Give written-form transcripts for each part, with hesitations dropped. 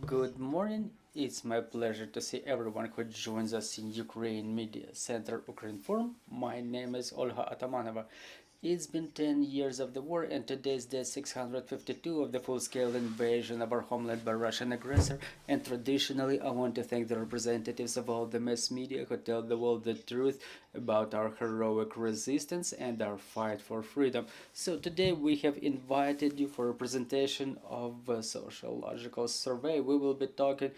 Good morning. It's my pleasure to see everyone who joins us in Ukraine Media Center Ukrinform. My name is Olga Atamanova. It's been 10 years of the war, and today is day 652 of the full-scale invasion of our homeland by Russian aggressor. And traditionally, I want to thank the representatives of all the mass media who tell the world the truth about our heroic resistance and our fight for freedom. So today we have invited you for a presentation of a sociological survey. We will be talking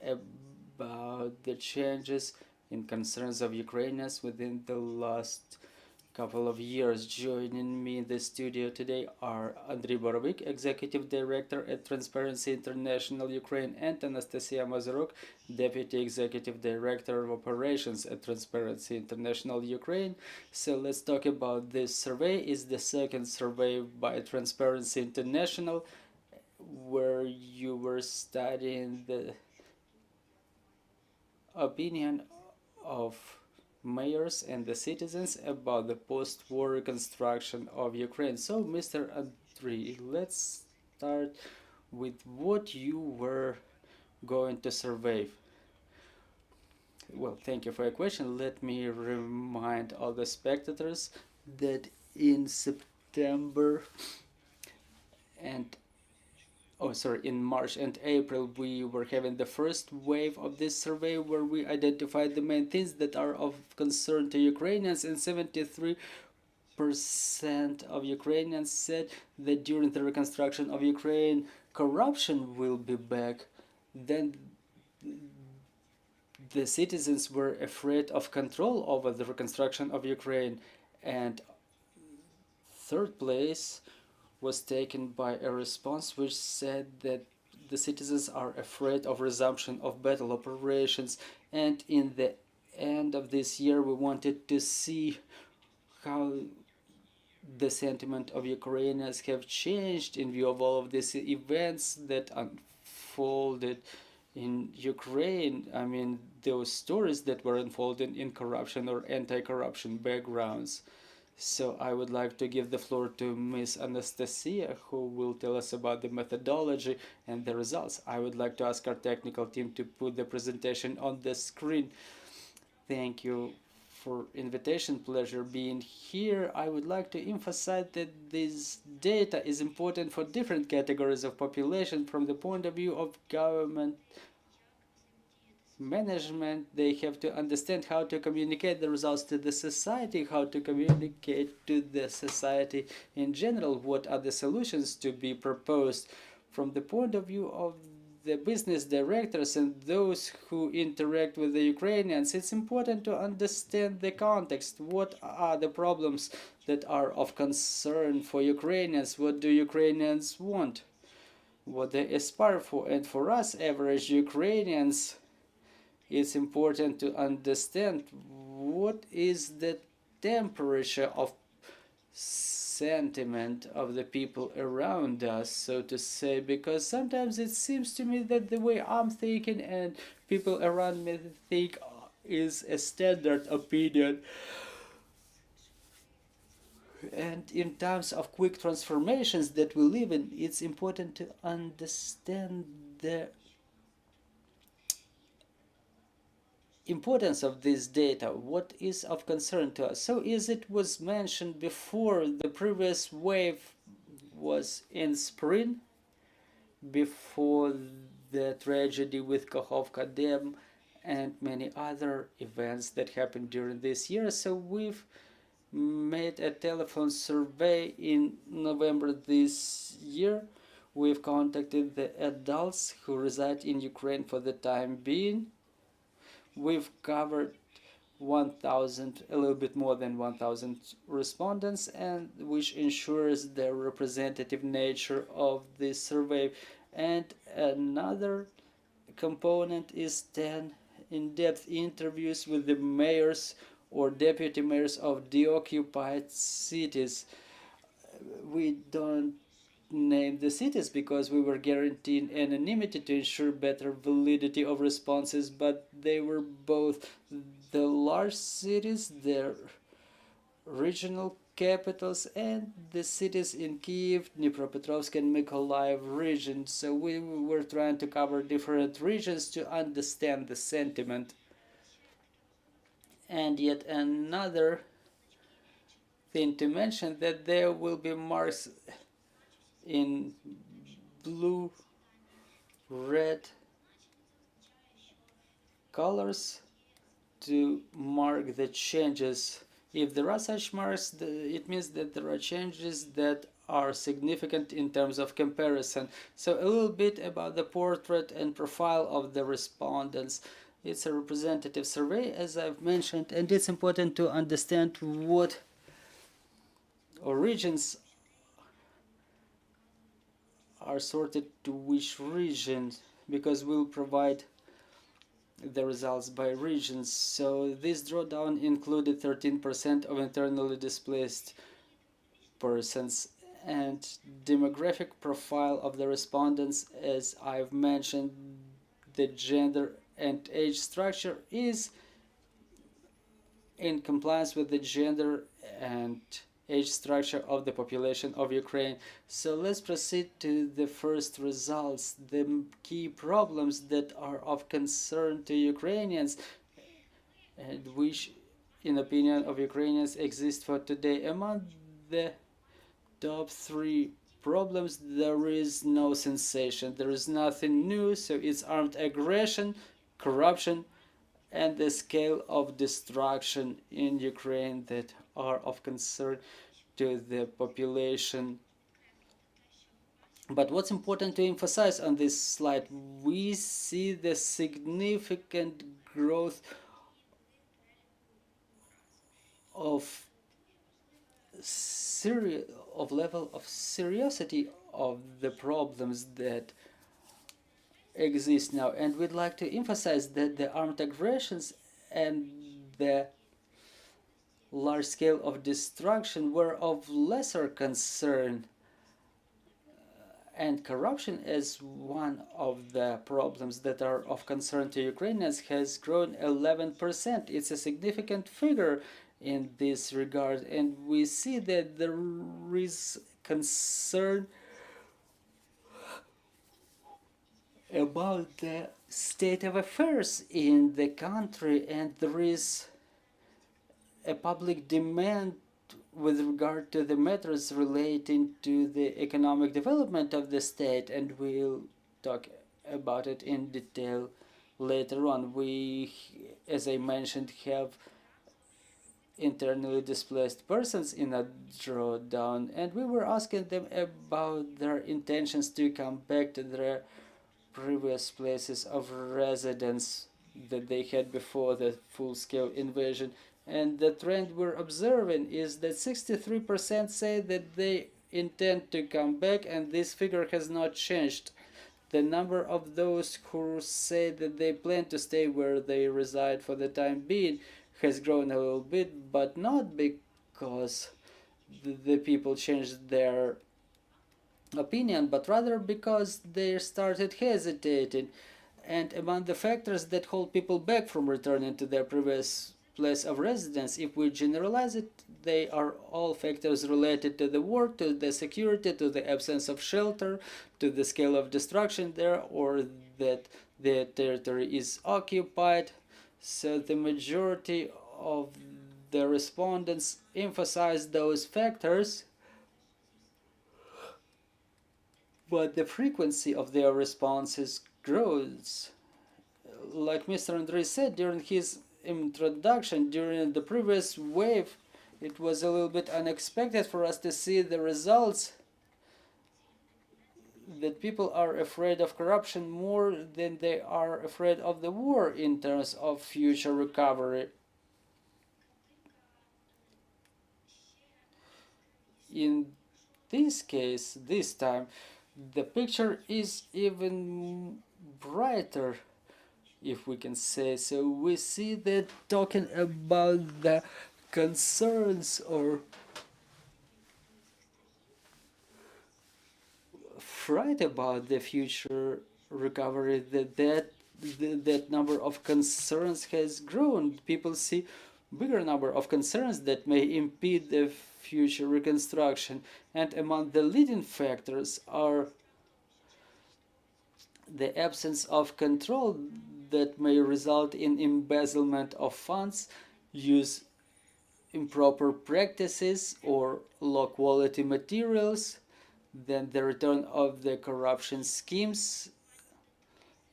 about the changes in concerns of Ukrainians within the last couple of years. Joining me in the studio today are Andriy Borovik, Executive Director at Transparency International Ukraine, and Anastasia Mazurok, Deputy Executive Director of Operations at Transparency International Ukraine. So let's talk about this survey. It's the second survey by Transparency International, where you were studying the opinion of mayors and the citizens about the post-war reconstruction of Ukraine. So, Mr. Andriy, let's start with what you were going to survey. Well, thank you for your question. Let me remind all the spectators that in September and in March and April, we were having the first wave of this survey where we identified the main things that are of concern to Ukrainians, and 73% of Ukrainians said that during the reconstruction of Ukraine, corruption will be back. Then the citizens were afraid of control over the reconstruction of Ukraine, and third place was taken by a response which said that the citizens are afraid of resumption of battle operations. And in the end of this year, we wanted to see how the sentiment of Ukrainians have changed in view of all of these events that unfolded in Ukraine. I mean, those stories that were unfolding in corruption or anti-corruption backgrounds. So I would like to give the floor to Ms. Anastasia, who will tell us about the methodology and the results. I would like to ask our technical team to put the presentation on the screen. Thank you for invitation. Pleasure being here. I would like to emphasize that this data is important for different categories of population. From the point of view of government management, they have to understand how to communicate the results to the society, how to communicate to the society in general, what are the solutions to be proposed. From the point of view of the business directors and those who interact with the Ukrainians, it's important to understand the context. What are the problems that are of concern for Ukrainians? What do Ukrainians want? What they aspire for? And for us, average Ukrainians, it's important to understand what is the temperature of sentiment of the people around us, so to say, because sometimes it seems to me that the way I'm thinking and people around me think is a standard opinion. And in times of quick transformations that we live in, it's important to understand the importance of this data, what is of concern to us. So as it was mentioned before, the previous wave was in spring, before the tragedy with Kakhovka Dam and many other events that happened during this year. So we've made a telephone survey in November this year. We've contacted the adults who reside in Ukraine for the time being. We've covered 1,000, a little bit more than 1,000 respondents, and which ensures the representative nature of this survey. And another component is 10 in-depth interviews with the mayors or deputy mayors of deoccupied cities. We don't name the cities because we were guaranteeing anonymity to ensure better validity of responses, but they were both the large cities, the regional capitals and the cities in Kiev, Dnipropetrovsk and Mykolaiv regions. So we were trying to cover different regions to understand the sentiment. And yet another thing to mention, that there will be marks in blue, red colors to mark the changes. If there are such marks, it means that there are changes that are significant in terms of comparison. So a little bit about the portrait and profile of the respondents. It's a representative survey, as I've mentioned, and it's important to understand what regions are sorted to which region, because we'll provide the results by regions. So this drawdown included 13% of internally displaced persons, and demographic profile of the respondents, as I've mentioned, the gender and age structure is in compliance with the gender and age structure of the population of Ukraine. So let's proceed to the first results. The key problems that are of concern to Ukrainians, and which, in opinion of Ukrainians, exist for today. Among the top 3 problems, there is no sensation. There is nothing new. So it's armed aggression, corruption, and the scale of destruction in Ukraine that are of concern to the population. But what's important to emphasize on this slide, we see the significant growth of level of seriousity of the problems that exist now. And we'd like to emphasize that the armed aggressions and the large scale of destruction were of lesser concern, and corruption as one of the problems that are of concern to Ukrainians has grown 11%. It's a significant figure in this regard, and we see that there is concern about the state of affairs in the country, and there is a public demand with regard to the matters relating to the economic development of the state, and we'll talk about it in detail later on. We, as I mentioned, have internally displaced persons in a drawdown, and we were asking them about their intentions to come back to their previous places of residence that they had before the full-scale invasion. And the trend we're observing is that 63% say that they intend to come back, and this figure has not changed. The number of those who say that they plan to stay where they reside for the time being has grown a little bit, but not because the people changed their opinion, but rather because they started hesitating. And among the factors that hold people back from returning to their previous place of residence, if we generalize it, they are all factors related to the war, to the security, to the absence of shelter, to the scale of destruction there, or that the territory is occupied. So the majority of the respondents emphasize those factors, but the frequency of their responses grows. Like Mr. Andrei said during his introduction, during the previous wave, it was a little bit unexpected for us to see the results that people are afraid of corruption more than they are afraid of the war in terms of future recovery. In this case, this time, the picture is even brighter, if we can say so. We see that talking about the concerns or fright about the future recovery, that number of concerns has grown. People see bigger number of concerns that may impede the future reconstruction, and among the leading factors are the absence of control that may result in embezzlement of funds, use improper practices or low quality materials, then the return of the corruption schemes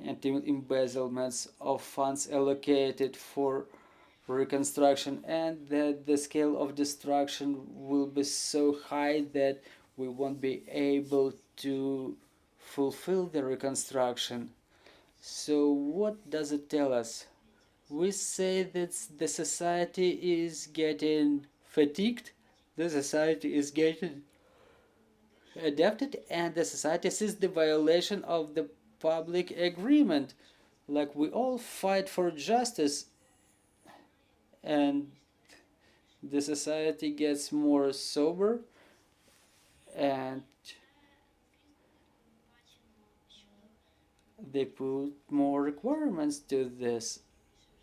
and embezzlements of funds allocated for reconstruction, and that the scale of destruction will be so high that we won't be able to fulfill the reconstruction. So what does it tell us? We say that the society is getting fatigued, the society is getting adapted, and the society sees the violation of the public agreement. Like, we all fight for justice, and the society gets more sober, and they put more requirements to this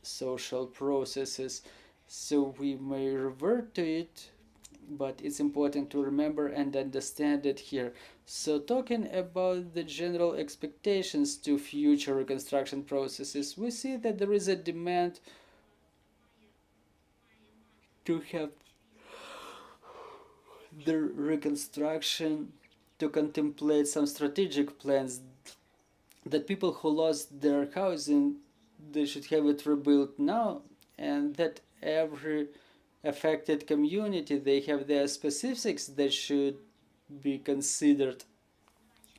social processes, so we may revert to it, but it's important to remember and understand it here. So talking about the general expectations to future reconstruction processes, we see that there is a demand to have the reconstruction to contemplate some strategic plans, that people who lost their housing, they should have it rebuilt now, and that every affected community, they have their specifics that should be considered.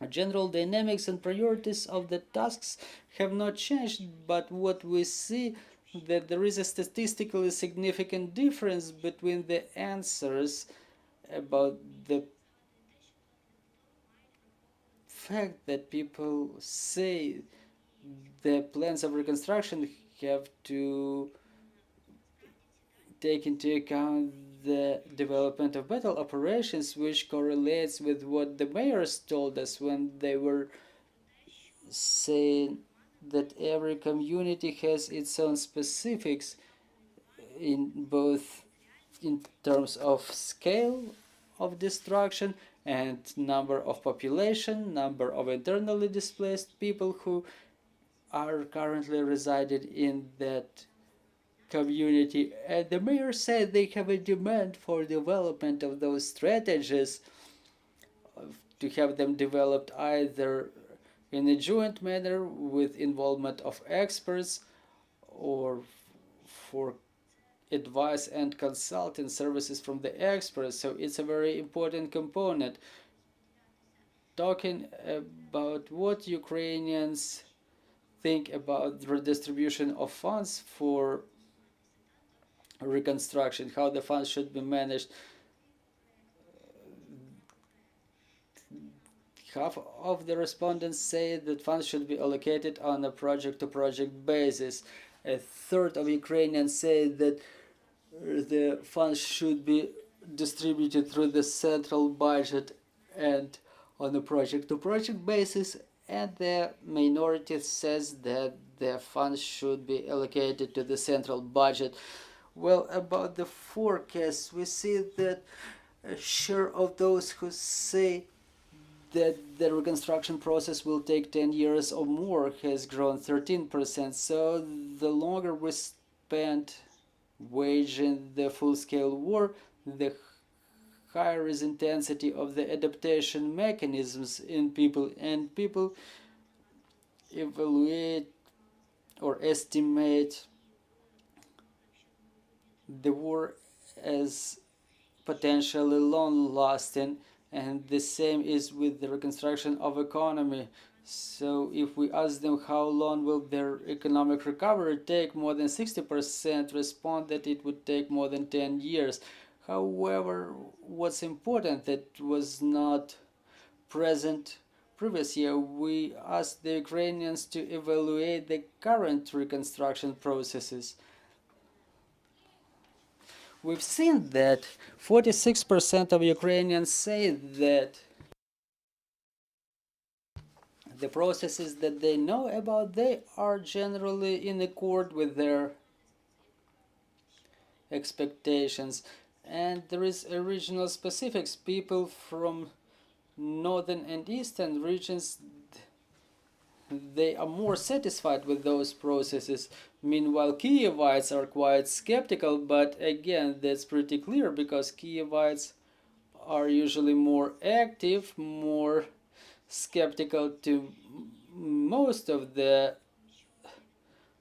General dynamics and priorities of the tasks have not changed, but what we see that there is a statistically significant difference between the answers about the fact that people say the plans of reconstruction have to take into account the development of battle operations, which correlates with what the mayors told us when they were saying that every community has its own specifics in both in terms of scale of destruction and number of population, number of internally displaced people who are currently resided in that community. And the mayor said they have a demand for development of those strategies, to have them developed either in a joint manner with involvement of experts, or for advice and consulting services from the experts. So it's a very important component. Talking about what Ukrainians think about the redistribution of funds for reconstruction, how the funds should be managed. Half of the respondents say that funds should be allocated on a project-to-project basis. A third of Ukrainians say that the funds should be distributed through the central budget and on a project-to-project basis, and the minority says that the funds should be allocated to the central budget. Well, about the forecast, we see that a share of those who say that the reconstruction process will take 10 years or more has grown 13%. So the longer we spend waging the full-scale war, the higher is intensity of the adaptation mechanisms in people, and people evaluate or estimate the war as potentially long-lasting, and the same is with the reconstruction of economy. So if we ask them how long will their economic recovery take, more than 60% respond that it would take more than 10 years. However, what's important that was not present previous year, we asked the Ukrainians to evaluate the current reconstruction processes. We've seen that 46% of Ukrainians say that the processes that they know about, they are generally in accord with their expectations. And there is a regional specifics. People from northern and eastern regions, they are more satisfied with those processes. Meanwhile, Kievites are quite skeptical, but again, that's pretty clear because Kievites are usually more active, more skeptical to most of the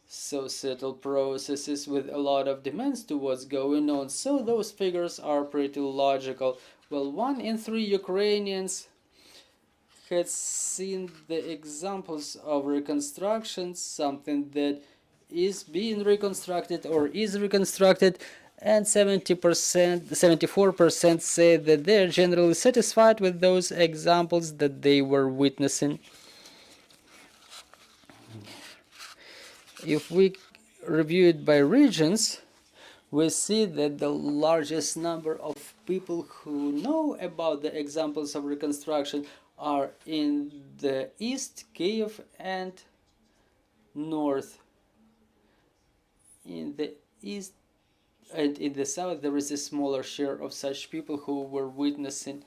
societal processes with a lot of demands to what's going on. So those figures are pretty logical. Well, 1 in 3 Ukrainians had seen the examples of reconstruction, something that is being reconstructed or is reconstructed, and 74% say that they're generally satisfied with those examples that they were witnessing. If we review it by regions, we see that the largest number of people who know about the examples of reconstruction are in the east, Kiev, and north. In the east and in the south, there is a smaller share of such people who were witnessing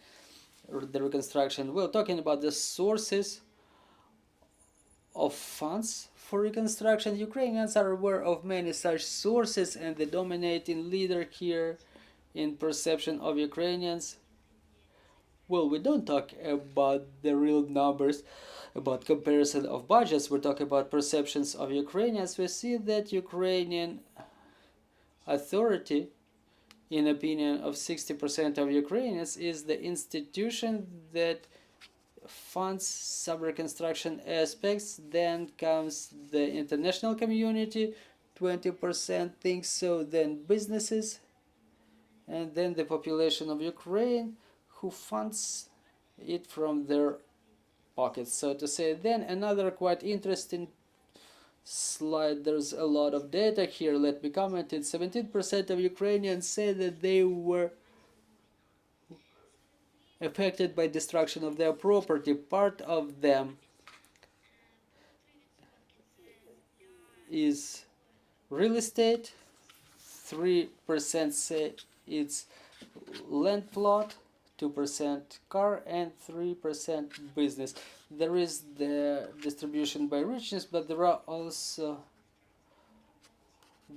the reconstruction. Well, talking about the sources of funds for reconstruction, Ukrainians are aware of many such sources, and the dominating leader here in perception of Ukrainians, well, we don't talk about the real numbers, about comparison of budgets, we're talking about perceptions of Ukrainians. We see that Ukrainian authority, in opinion of 60% of Ukrainians, is the institution that funds some reconstruction aspects. Then comes the international community, 20% thinks so, then businesses, and then the population of Ukraine, who funds it from their pockets, so to say. Then another quite interesting slide, there's a lot of data here, let me comment it. 17% of Ukrainians say that they were affected by destruction of their property. Part of them is real estate, 3% say it's land plot, 2% car, and 3% business. There is the distribution by regions, but there are also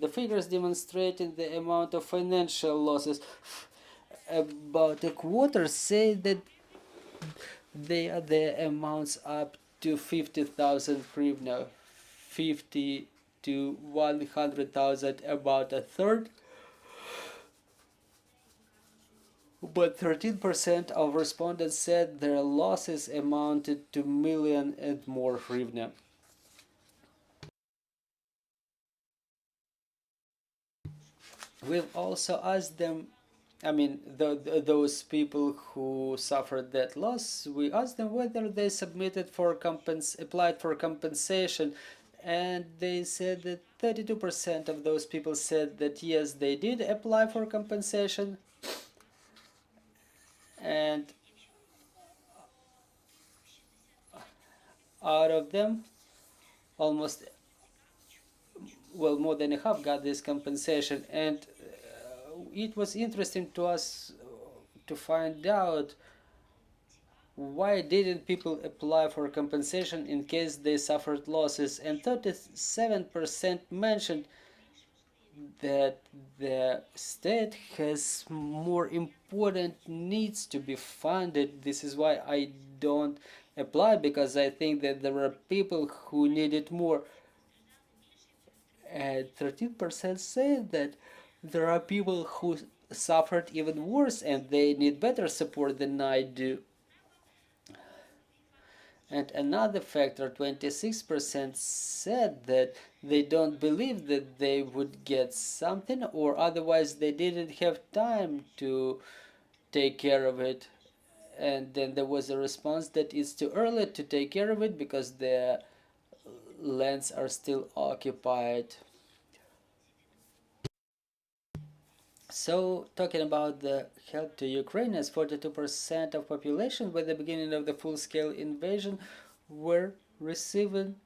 the figures demonstrating the amount of financial losses. About a quarter say that they are the amounts up to 50,000 hryvnia, 50 to 100,000, about a third. But 13% of respondents said their losses amounted to million and more hryvnia. We've also asked them, I mean, those people who suffered that loss, we asked them whether they submitted for applied for compensation, and they said that 32% of those people said that yes, they did apply for compensation, and out of them, almost, well, more than a half got this compensation. And it was interesting to us to find out why didn't people apply for compensation in case they suffered losses. And 37% mentioned that the state has more important needs to be funded. This is why I don't apply, because I think that there are people who need it more. And 13% say that there are people who suffered even worse and they need better support than I do. And another factor, 26% said that they don't believe that they would get something, or otherwise they didn't have time to take care of it. And then there was a response that it's too early to take care of it because the lands are still occupied. So, talking about the help to Ukrainians, 42% of population by the beginning of the full-scale invasion were receiving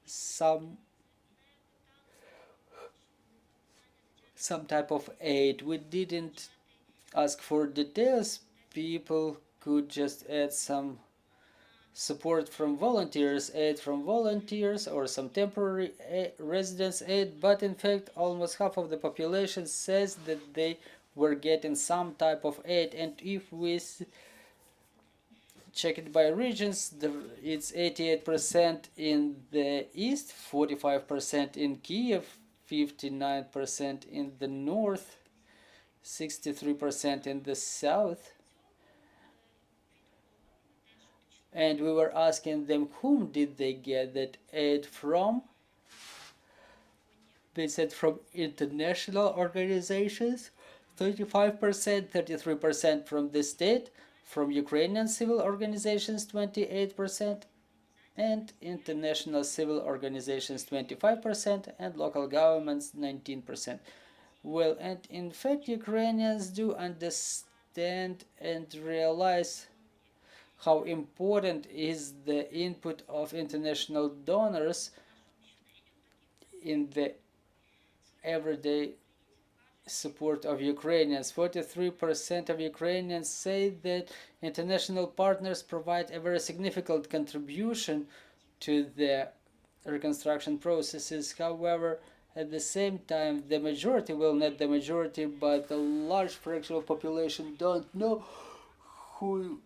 some some type of aid. We didn't ask for details. People could just add some support from volunteers, aid from volunteers, or some temporary residence aid, but in fact almost half of the population says that they were getting some type of aid. And if we check it by regions, it's 88% in the east, 45% in Kiev, 59% in the north, 63% in the south. And we were asking them whom did they get that aid from. They said from international organizations, 35%, 33% from the state, from Ukrainian civil organizations, 28%, and international civil organizations, 25%, and local governments, 19%. Well, and in fact, Ukrainians do understand and realize how important is the input of international donors in the everyday support of Ukrainians. 43% of Ukrainians say that international partners provide a very significant contribution to the reconstruction processes. However, at the same time, the majority, well, not the majority, but a large fraction of population don't know who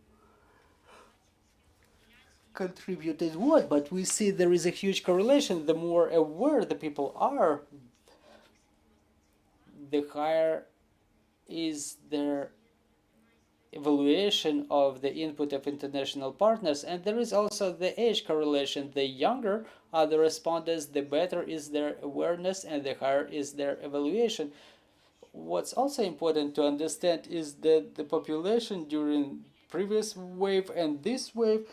contributed what, but we see there is a huge correlation. The more aware the people are, the higher is their evaluation of the input of international partners. And there is also the age correlation. The younger are the respondents, the better is their awareness and the higher is their evaluation. What's also important to understand is that the population during previous wave and this wave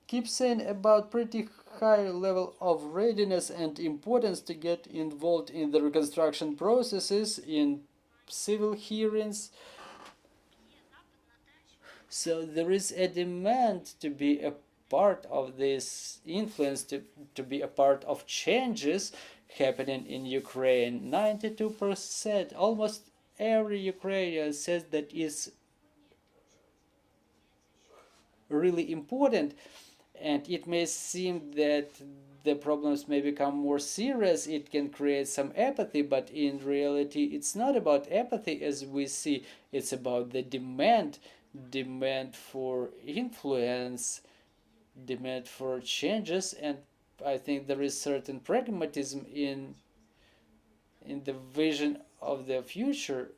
keeps saying about pretty high level of readiness and importance to get involved in the reconstruction processes, in civil hearings. So there is a demand to be a part of this influence, to be a part of changes happening in Ukraine. 92%, almost every Ukrainian says that is really important. And it may seem that the problems may become more serious, it can create some apathy, but in reality it's not about apathy as we see, it's about the demand for influence, demand for changes. And I think there is certain pragmatism in the vision of the future,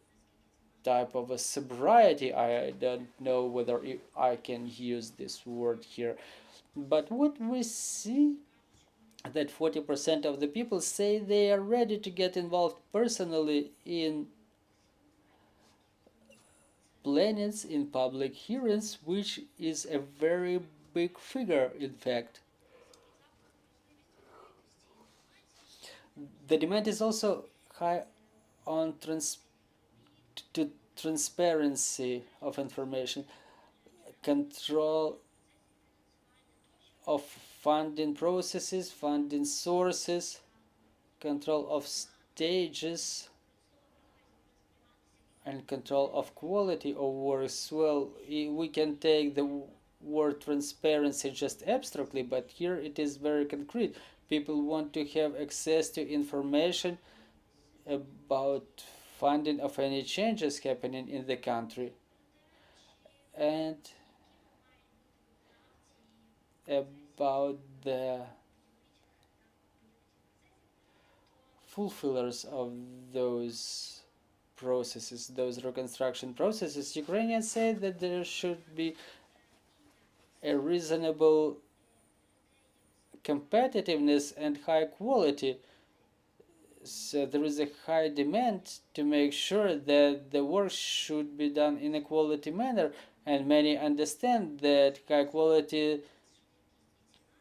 type of a sobriety. I don't know whether I can use this word here. But what we see, that 40% of the people say they are ready to get involved personally in plannings, in public hearings, which is a very big figure, in fact. The demand is also high on transparency of information, control of funding processes, funding sources, control of stages, and control of quality of works. Well, we can take the word transparency just abstractly, but here it is very concrete. People want to have access to information about funding of any changes happening in the country, and about the fulfillers of those processes, those reconstruction processes. Ukrainians say that there should be a reasonable competitiveness and high quality. So there is a high demand to make sure that the work should be done in a quality manner, and many understand that high quality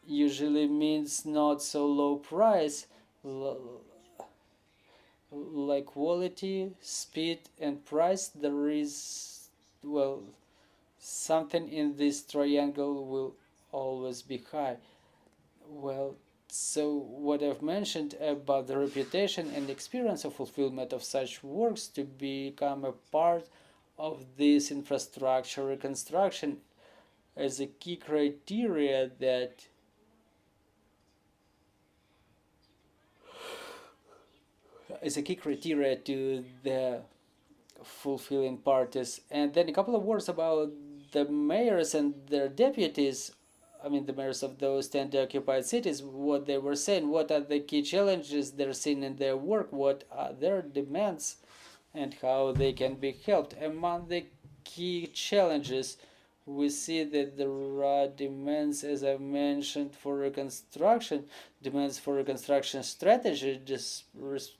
usually means not so low price, like quality, speed, and price. There is, well, something in this triangle will always be high. Well, So what I've mentioned about the reputation and experience of fulfillment of such works to become a part of this infrastructure reconstruction as a key criteria that to the fulfilling parties. And then a couple of words about the mayors and their deputies. I mean, the mayors of those 10 occupied cities, what they were saying, what are the key challenges they're seeing in their work, what are their demands, and how they can be helped. Among the key challenges, we see that there are demands, as I mentioned, for reconstruction, demands for reconstruction strategy,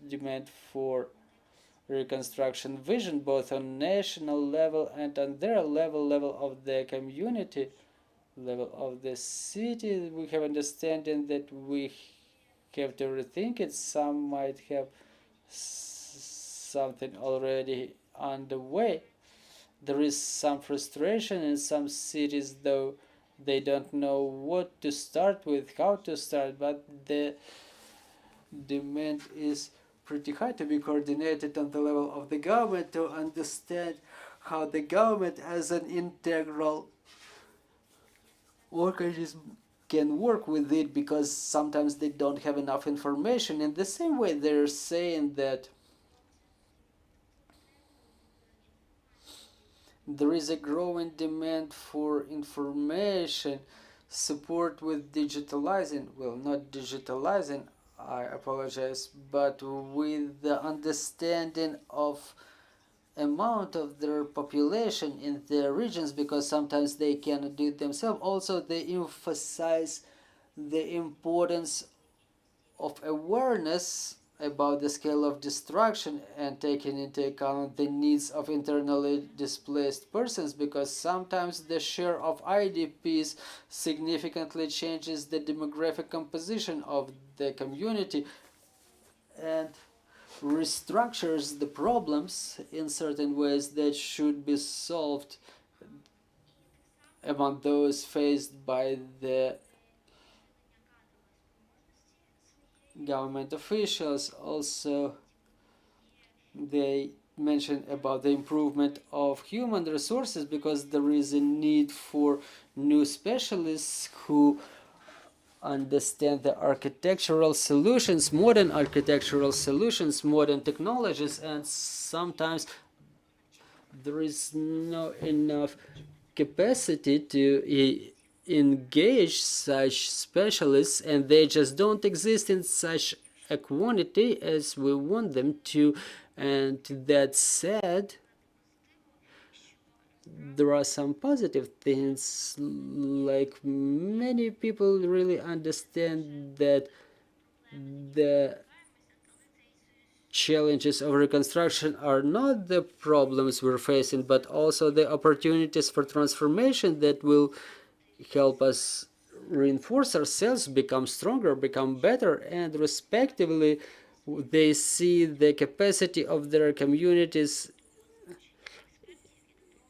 demand for reconstruction vision, both on national level and on their level of the community, level of the city. We have understanding that we have to rethink it. Some might have something already on the way. There is some frustration in some cities, though they don't know what to start with, how to start, but the demand is pretty high to be coordinated on the level of the government, to understand how the government as an integral organism can work with it, because sometimes they don't have enough information. In the same way, they're saying that there is a growing demand for information, support with digitalizing, well, not digitalizing, I apologize, but with the understanding of amount of their population in their regions, because sometimes they cannot do it themselves. Also, they emphasize the importance of awareness about the scale of destruction and taking into account the needs of internally displaced persons, because sometimes the share of IDPs significantly changes the demographic composition of the community and restructures the problems in certain ways that should be solved among those faced by the government officials. Also, they mention about the improvement of human resources, because there is a need for new specialists who understand the architectural solutions, modern architectural solutions, modern technologies, and sometimes there is not enough capacity to engage such specialists, and they just don't exist in such a quantity as we want them to. And that said, there are some positive things, like many people really understand that the challenges of reconstruction are not the problems we're facing, but also the opportunities for transformation that will help us reinforce ourselves, become stronger, become better, and respectively they see the capacity of their communities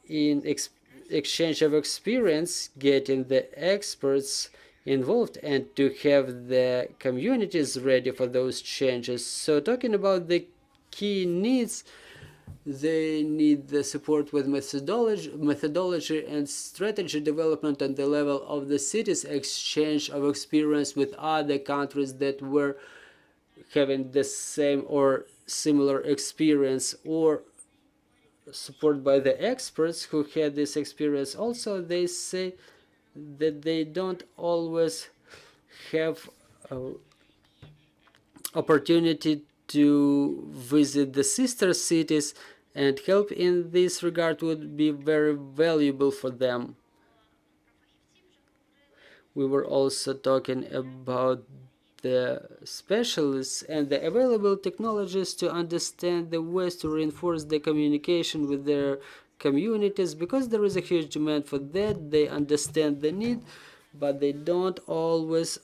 in exchange of experience, getting the experts involved, and to have the communities ready for those changes. So talking about the key needs, they need the support with methodology and strategy development on the level of the cities, exchange of experience with other countries that were having the same or similar experience, or support by the experts who had this experience. Also, they say that they don't always have opportunity to visit the sister cities, and help in this regard would be very valuable for them. We were also talking about the specialists and the available technologies to understand the ways to reinforce the communication with their communities, because there is a huge demand for that. They understand the need, but they don't always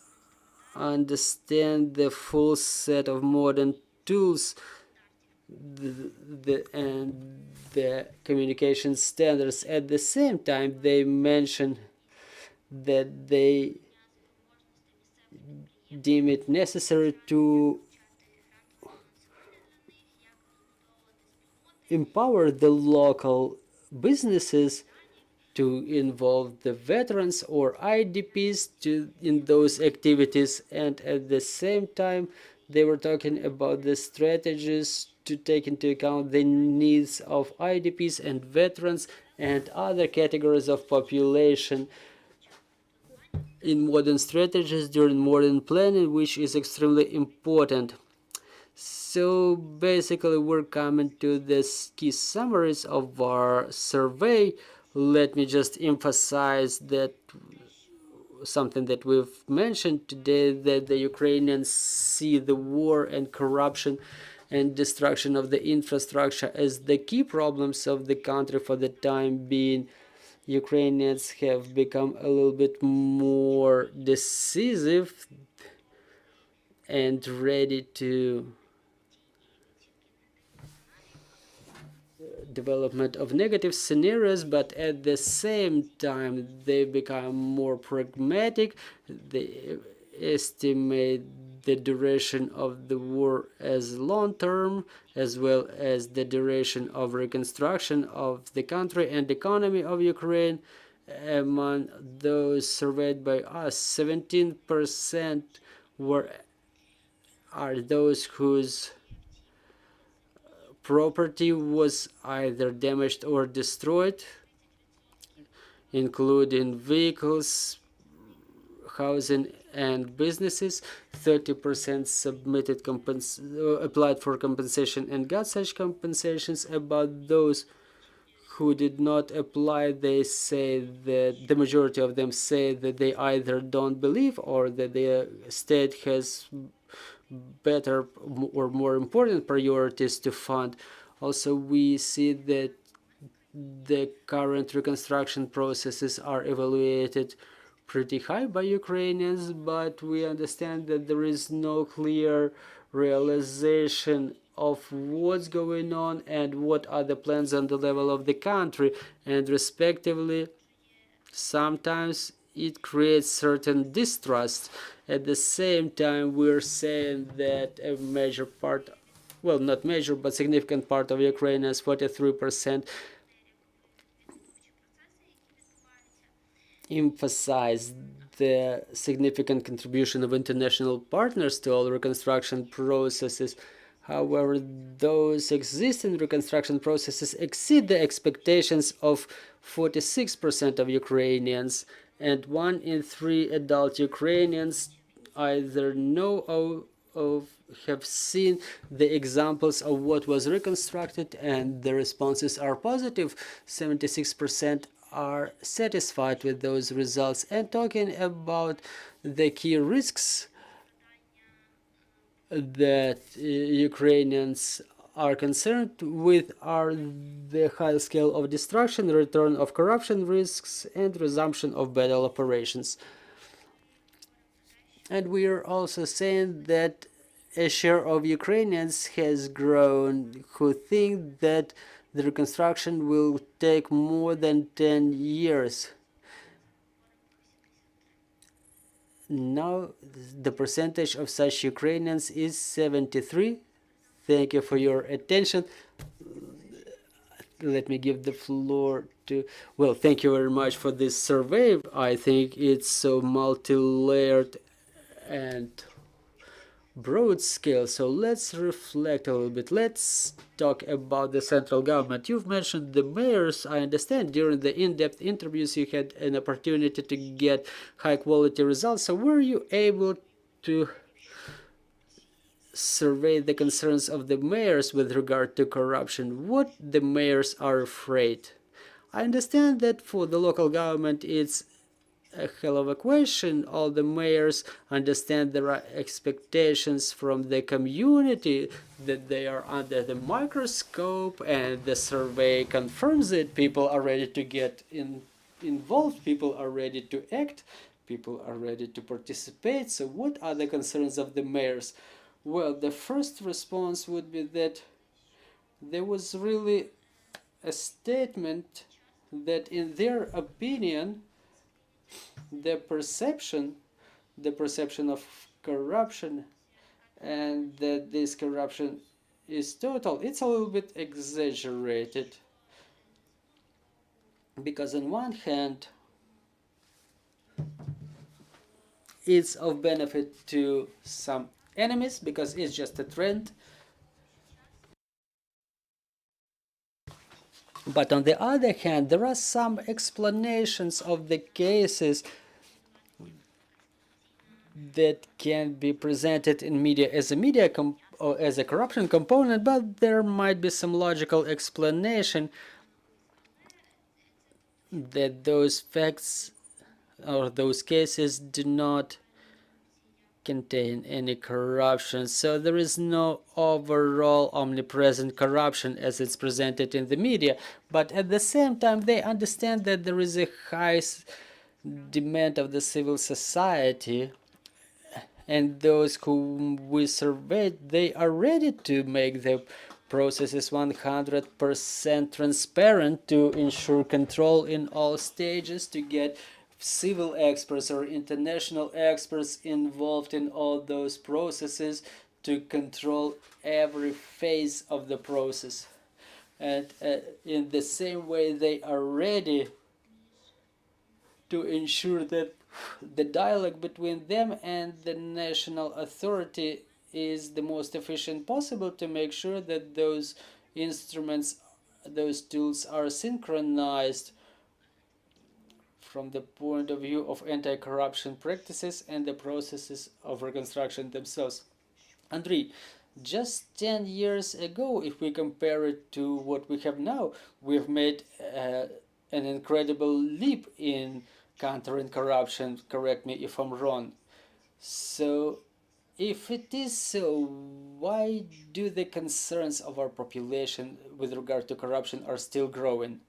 understand the full set of modern tools and the communication standards. At the same time, they mention that they deem it necessary to empower the local businesses to involve the veterans or IDPs in those activities, and at the same time they were talking about the strategies to take into account the needs of IDPs and veterans and other categories of population in modern strategies during modern planning, which is extremely important. So basically we're coming to the key summaries of our survey. Let me just emphasize that something that we've mentioned today, that the Ukrainians see the war and corruption and destruction of the infrastructure as the key problems of the country for the time being. Ukrainians have become a little bit more decisive and ready to development of negative scenarios, but at the same time they become more pragmatic. They estimate the duration of the war as long term, as well as the duration of reconstruction of the country and economy of Ukraine. Among those surveyed by us, 17% are those whose property was either damaged or destroyed, including vehicles, housing, and businesses. 30% applied for compensation and got such compensations. About those who did not apply, they say that the majority of them say that they either don't believe or that the state has better or more important priorities to fund. Also, we see that the current reconstruction processes are evaluated pretty high by Ukrainians, but we understand that there is no clear realization of what's going on and what are the plans on the level of the country, and respectively sometimes it creates certain distrust. At the same time, we're saying that a major part, well, not major, but significant part of Ukrainians, 43%, emphasize the significant contribution of international partners to all reconstruction processes. However, those existing reconstruction processes exceed the expectations of 46% of Ukrainians, and 1 in 3 adult Ukrainians either know of have seen the examples of what was reconstructed, and the responses are positive. 76% are satisfied with those results. And talking about the key risks that Ukrainians are concerned with are the high scale of destruction, return of corruption risks, and resumption of battle operations. And we are also saying that a share of Ukrainians has grown who think that the reconstruction will take more than 10 years. Now the percentage of such Ukrainians is 73. Thank you for your attention. Let me give the floor to, well, thank you very much for this survey. I think it's so multi-layered and broad scale. So let's reflect a little bit. Let's talk about the central government. You've mentioned the mayors. I understand during the in-depth interviews you had an opportunity to get high quality results. So were you able to survey the concerns of the mayors with regard to corruption? What the mayors are afraid? I understand that for the local government it's a hell of a question. All the mayors understand there are expectations from the community that they are under the microscope, and the survey confirms it. People are ready to get involved, people are ready to act, people are ready to participate. So what are the concerns of the mayors? Well, the first response would be that there was really a statement that in their opinion the perception of corruption and that this corruption is total, it's a little bit exaggerated. Because on one hand, it's of benefit to some enemies because it's just a trend. But on the other hand, there are some explanations of the cases that can be presented in media as a corruption component, but there might be some logical explanation that those facts or those cases do not contain any corruption. So there is no overall omnipresent corruption as it's presented in the media, but at the same time they understand that there is a high demand of the civil society, and those whom we surveyed, they are ready to make the processes 100% transparent to ensure control in all stages, to get civil experts or international experts involved in all those processes to control every phase of the process. And in the same way, they are ready to ensure that the dialogue between them and the national authority is the most efficient possible, to make sure that those instruments, those tools are synchronized from the point of view of anti-corruption practices and the processes of reconstruction themselves. Andrei, just 10 years ago, if we compare it to what we have now, we've made an incredible leap in countering corruption. Correct me if I'm wrong. So, if it is so, why do the concerns of our population with regard to corruption are still growing?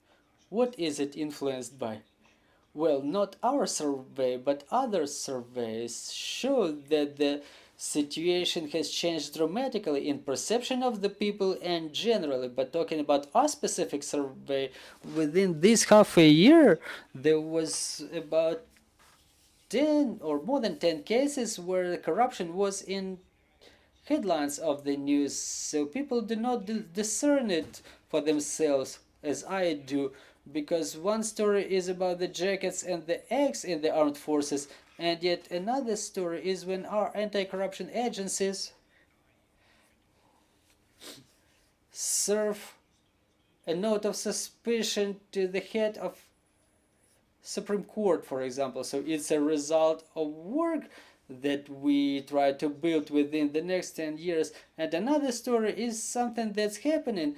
What is it influenced by? Well, not our survey, but other surveys show that the situation has changed dramatically in perception of the people and generally. But talking about our specific survey, within this half a year, there was about 10 or more than 10 cases where corruption was in headlines of the news. So people do not discern it for themselves as I do, because one story is about the jackets and the eggs in the armed forces, and yet another story is when our anti-corruption agencies serve a note of suspicion to the head of Supreme Court, for example. So it's a result of work that we try to build within the next 10 years. And another story is something that's happening,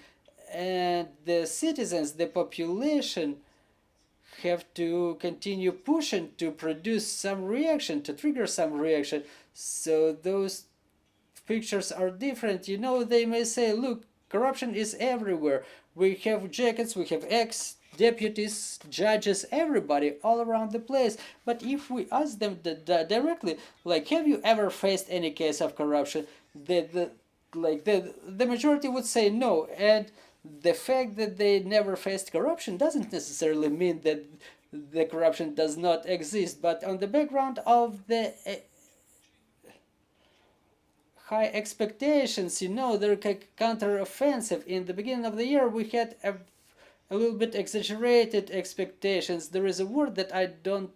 and the citizens, the population, have to continue pushing to produce some reaction, to trigger some reaction. So those pictures are different. You know, they may say, look, corruption is everywhere. We have jackets, we have ex-deputies, judges, everybody all around the place. But if we ask them directly, like, have you ever faced any case of corruption? The majority would say no. And the fact that they never faced corruption doesn't necessarily mean that the corruption does not exist. But on the background of the high expectations, you know, they're counter-offensive. In the beginning of the year, we had a little bit exaggerated expectations. There is a word that I don't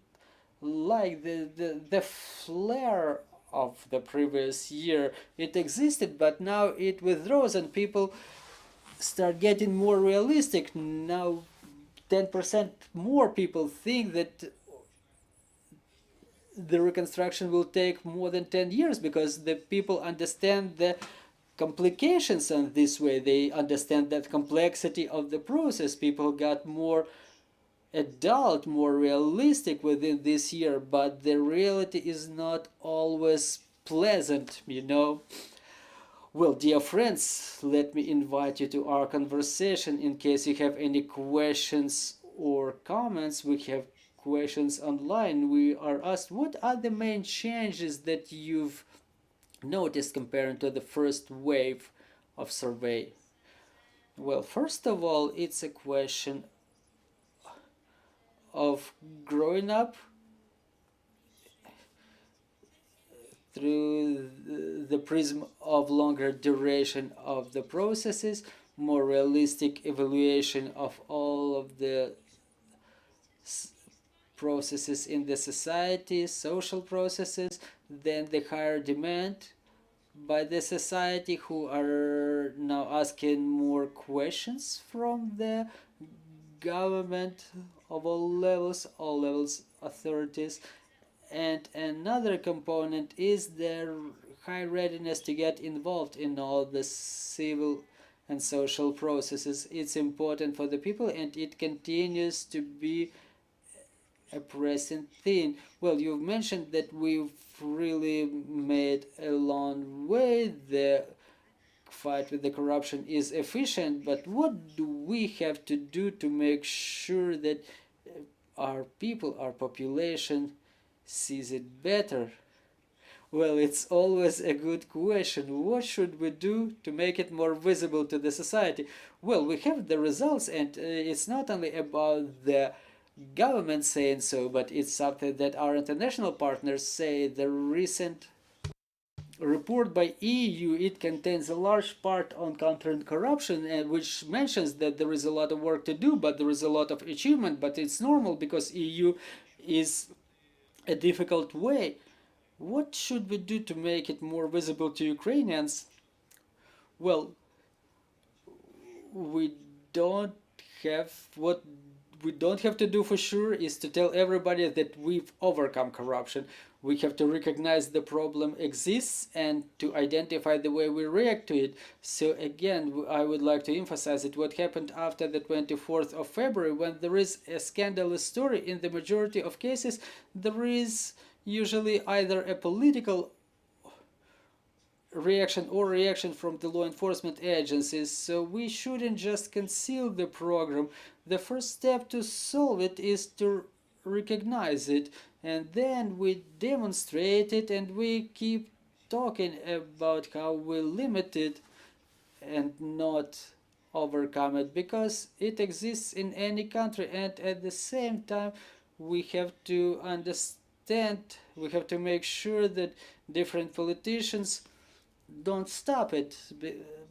like, the flair of the previous year. It existed, but now it withdraws and people start getting more realistic. Now 10% more people think that the reconstruction will take more than 10 years because the people understand the complications in this way. They understand that complexity of the process. People got more adult, more realistic within this year, but the reality is not always pleasant, you know. Well, dear friends, let me invite you to our conversation. In case you have any questions or comments, we have questions online. We are asked, what are the main changes that you've noticed comparing to the first wave of survey? Well, first of all, it's a question of growing up through the prism of longer duration of the processes, more realistic evaluation of all of the processes in the society, social processes, then the higher demand by the society, who are now asking more questions from the government of all levels authorities. And another component is their high readiness to get involved in all the civil and social processes. It's important for the people, and it continues to be a present thing. Well, you've mentioned that we've really made a long way. The fight with the corruption is efficient, but what do we have to do to make sure that our people, our population, sees it better? Well, it's always a good question. What should we do to make it more visible to the society? Well, we have the results, and it's not only about the government saying so, but it's something that our international partners say. The recent report by EU, it contains a large part on countering corruption, and which mentions that there is a lot of work to do, but there is a lot of achievement. But it's normal, because EU is a difficult way. What should we do to make it more visible to Ukrainians? Well, we don't have to do for sure is to tell everybody that we've overcome corruption. We have to recognize the problem exists and to identify the way we react to it. So again, I would like to emphasize that what happened after the 24th of February, when there is a scandalous story, in the majority of cases, there is usually either a political reaction or reaction from the law enforcement agencies. So we shouldn't just conceal the program. The first step to solve it is to recognize it, and then we demonstrate it, and we keep talking about how we limit it and not overcome it, because it exists in any country. And at the same time, we have to understand, we have to make sure that different politicians don't stop it,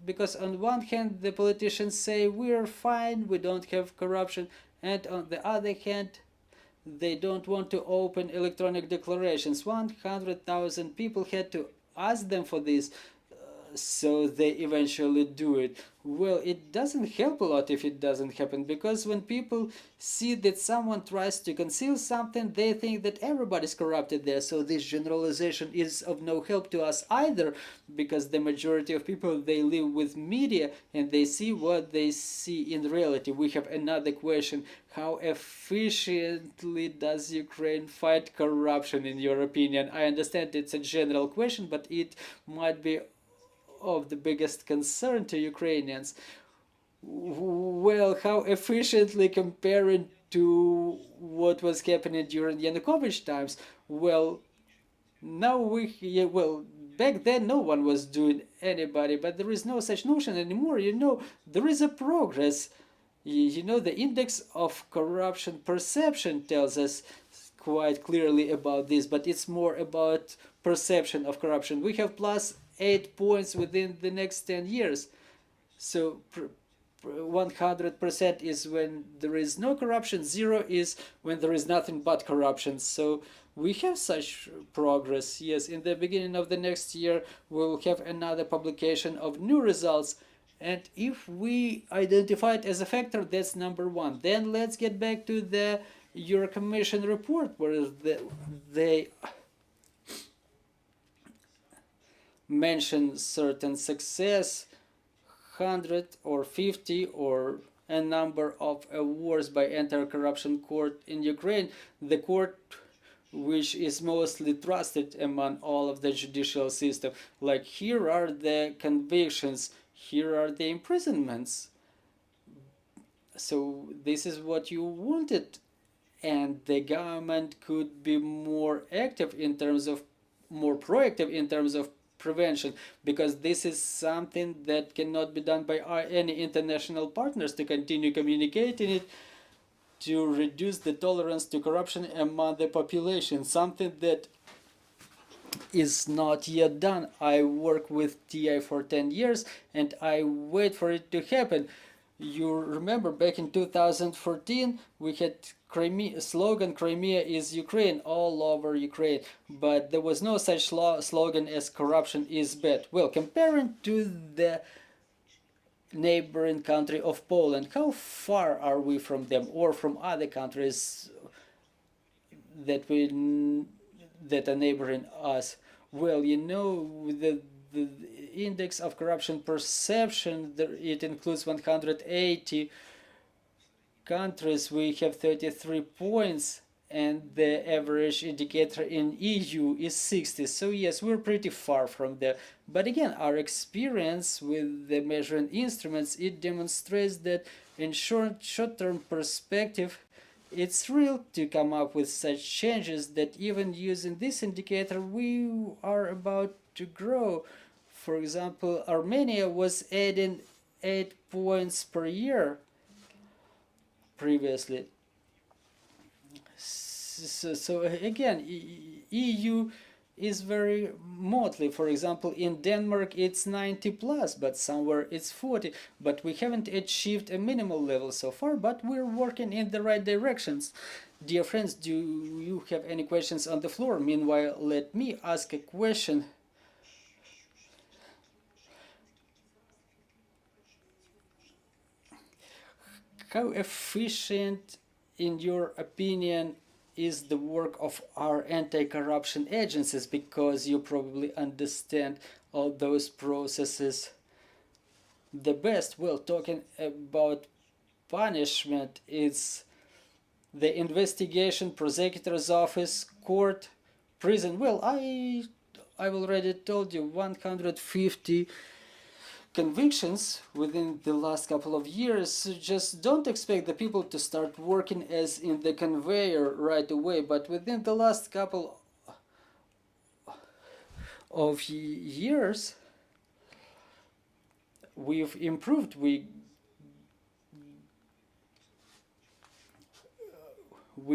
because on one hand the politicians say we're fine, we don't have corruption, and on the other hand they don't want to open electronic declarations. 100,000 people had to ask them for this, so they eventually do it. Well, it doesn't help a lot if it doesn't happen, because when people see that someone tries to conceal something, they think that everybody's corrupted there. So this generalization is of no help to us either, because the majority of people, they live with media and they see what they see in reality. We have another question: how efficiently does Ukraine fight corruption, in your opinion? I understand it's a general question, but it might be of the biggest concern to Ukrainians. Well, how efficiently comparing to what was happening during Yanukovych times? Well, now back then no one was doing anybody, but there is no such notion anymore. There is a progress. The index of corruption perception tells us quite clearly about this, but it's more about perception of corruption. We have +8 points within the next 10 years. So 100% is when there is no corruption, 0 is when there is nothing but corruption. So we have such progress. Yes, in the beginning of the next year we'll have another publication of new results, and if we identify it as a factor, that's number one. Then let's get back to the Euro Commission report, where they mention certain success, 100 or 50 or a number of awards by anti-corruption court in Ukraine, the court which is mostly trusted among all of the judicial system. Like, here are the convictions, here are the imprisonments. So this is what you wanted, and the government could be more active in terms of, more proactive in terms of prevention, because this is something that cannot be done by any international partners, to continue communicating it, to reduce the tolerance to corruption among the population, something that is not yet done. I work with TI for 10 years and I wait for it to happen. You remember back in 2014 we had Crimea, slogan Crimea is Ukraine all over Ukraine, but there was no such slogan as corruption is bad. Well, comparing to the neighboring country of Poland, how far are we from them or from other countries that are neighboring us? Well, you know, the index of corruption perception, it includes 180 countries. We have 33 points, and the average indicator in EU is 60. So yes, we're pretty far from there. But again, our experience with the measuring instruments, it demonstrates that in short-term perspective, it's real to come up with such changes that even using this indicator, we are about to grow. For example, Armenia was adding 8 points per year previously. So again, EU is very motley. For example, in Denmark it's 90 plus, but somewhere it's 40. But we haven't achieved a minimal level so far, but we're working in the right directions. Dear friends, do you have any questions on the floor? Meanwhile, let me ask a question. How efficient, in your opinion, is the work of our anti-corruption agencies? Because you probably understand all those processes the best. Well, talking about punishment, it's the investigation, prosecutor's office, court, prison. Well, I've already told you 150 convictions within the last couple of years. Just don't expect the people to start working as in the conveyor right away, but within the last couple of years we've improved. We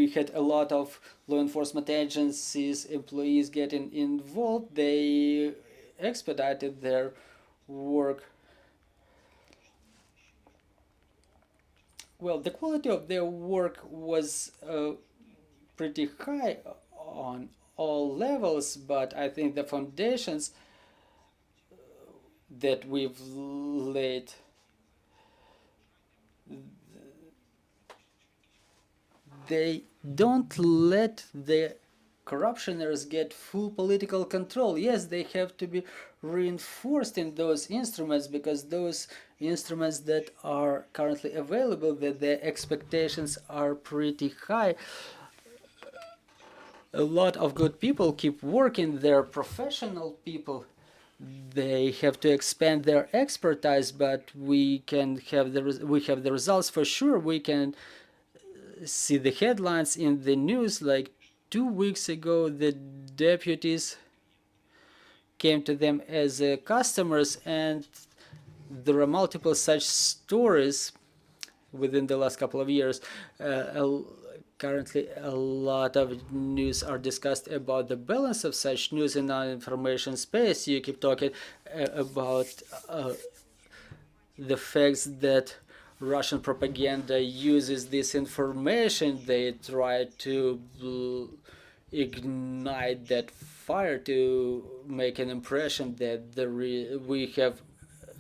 had a lot of law enforcement agencies, employees getting involved. They expedited their work. Well, the quality of their work was pretty high on all levels, but I think the foundations that we've laid, they don't let the corruptioners get full political control. Yes, they have to be reinforced in those instruments, because those instruments that are currently available, that the expectations are pretty high. A lot of good people keep working, they're professional people. They have to expand their expertise, but we have the results for sure. We can see the headlines in the news. Like 2 weeks ago, the deputies came to them as customers, and there are multiple such stories within the last couple of years. Currently, a lot of news are discussed about the balance of such news in our information space. You keep talking about the facts that Russian propaganda uses this information. They try to ignite that fire to make an impression that we have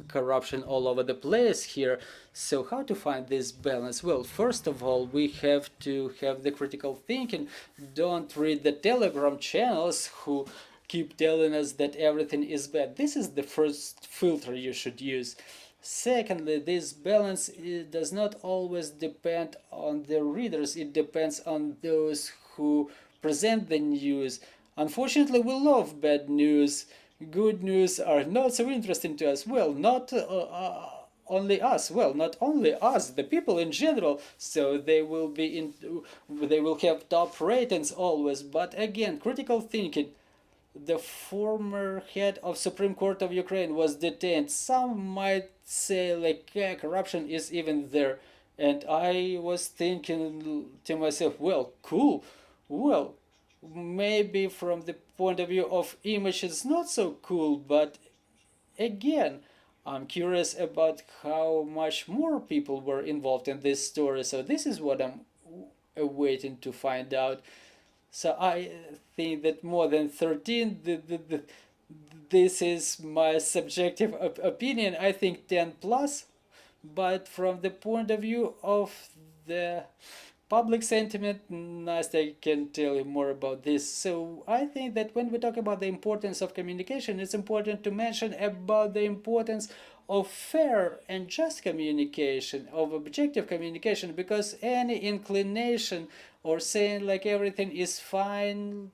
corruption all over the place here. So how to find this balance? Well, first of all, we have to have the critical thinking. Don't read the Telegram channels who keep telling us that everything is bad. This is the first filter you should use. Secondly, this balance does not always depend on the readers. It depends on those who present the news. Unfortunately, we love bad news. Good news are not so interesting to us. Well, not only us. Well, not only us, the people in general. So they will have top ratings always. But again, critical thinking. The former head of Supreme Court of Ukraine was detained. Some might say like, yeah, corruption is even there. And I was thinking to myself, well, cool. Well, maybe from the point of view of image it's not so cool, but again, I'm curious about how much more people were involved in this story, so this is what I'm waiting to find out. So I think that more than 13, this is my subjective opinion, I think 10 plus, but from the point of view of the public sentiment, Nastya can tell you more about this. So I think that when we talk about the importance of communication, it's important to mention about the importance of fair and just communication, of objective communication, because any inclination or saying like everything is fine,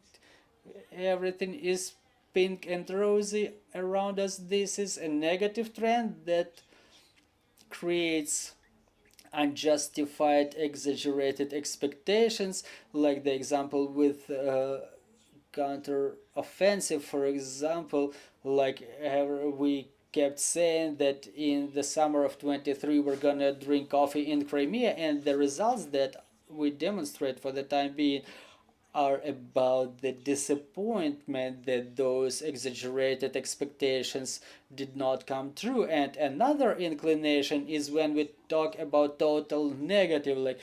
everything is pink and rosy around us, this is a negative trend that creates unjustified, exaggerated expectations, like the example with counter-offensive, for example, like we kept saying that in the summer of 23 we're gonna drink coffee in Crimea, and the results that we demonstrate for the time being are about the disappointment that those exaggerated expectations did not come true. And another inclination is when we talk about total negative, like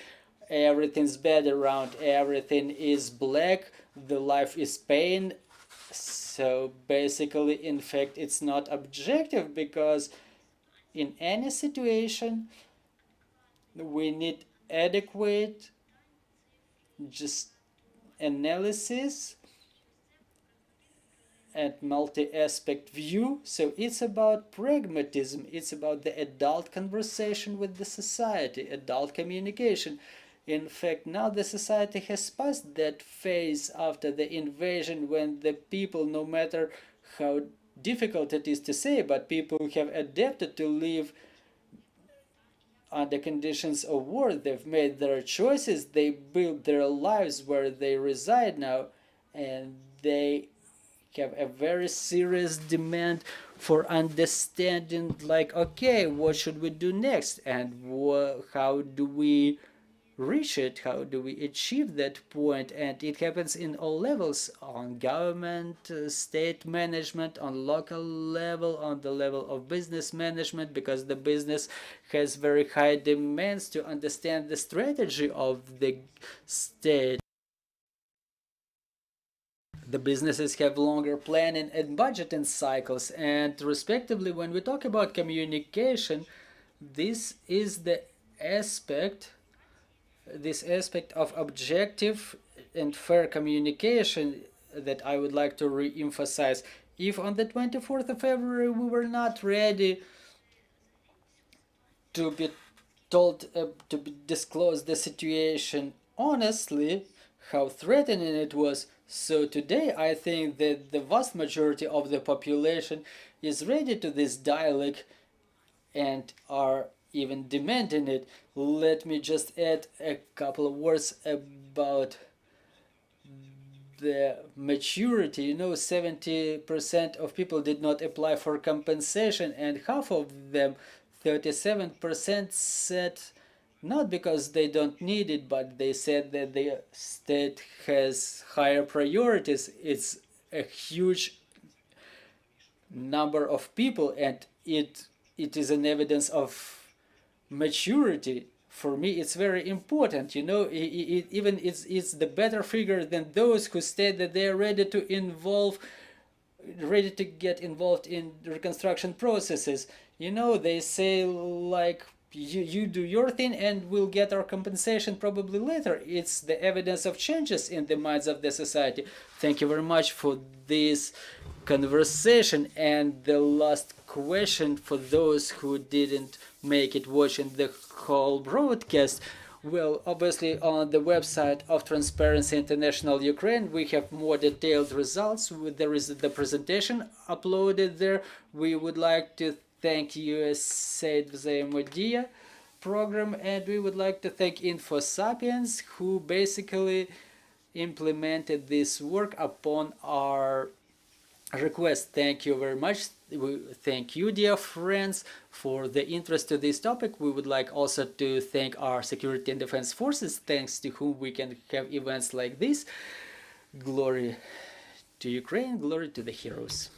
everything's bad around, everything is black, the life is pain. So basically, in fact, it's not objective, because in any situation we need adequate just analysis and multi-aspect view. So it's about pragmatism, it's about the adult conversation with the society, adult communication. In fact, now the society has passed that phase after the invasion when the people, no matter how difficult it is to say, but people have adapted to live under conditions of war. They've made their choices, they build their lives where they reside now, and they have a very serious demand for understanding, like, okay, what should we do next, and how do we reach it, how do we achieve that point? And it happens in all levels, on government, state management, on local level, on the level of business management, because the business has very high demands to understand the strategy of the state. The businesses have longer planning and budgeting cycles, and respectively, when we talk about communication, this is the aspect of objective and fair communication that I would like to re-emphasize. If on the 24th of February we were not ready to be told to disclose the situation honestly, how threatening it was, so today I think that the vast majority of the population is ready to this dialogue and are even demanding it. Let me just add a couple of words about the maturity. You know, 70% of people did not apply for compensation, and half of them, 37%, said not because they don't need it, but they said that the state has higher priorities. It's a huge number of people, and it is an evidence of maturity. For me, it's very important. You know, even it's the better figure than those who state that they are ready to get involved in reconstruction processes. You know, they say like, you do your thing and we'll get our compensation probably later. It's the evidence of changes in the minds of the society. Thank you very much for this conversation. And the last question for those who didn't make it watching the whole broadcast. Well, obviously on the website of Transparency International Ukraine we have more detailed results. There is the presentation uploaded there. We would like to thank USAID Взаимодия program, and we would like to thank InfoSapiens, who basically implemented this work upon our request. Thank you very much. Thank you, dear friends, for the interest to this topic. We would like also to thank our security and defense forces, thanks to whom we can have events like this. Glory to Ukraine, glory to the heroes.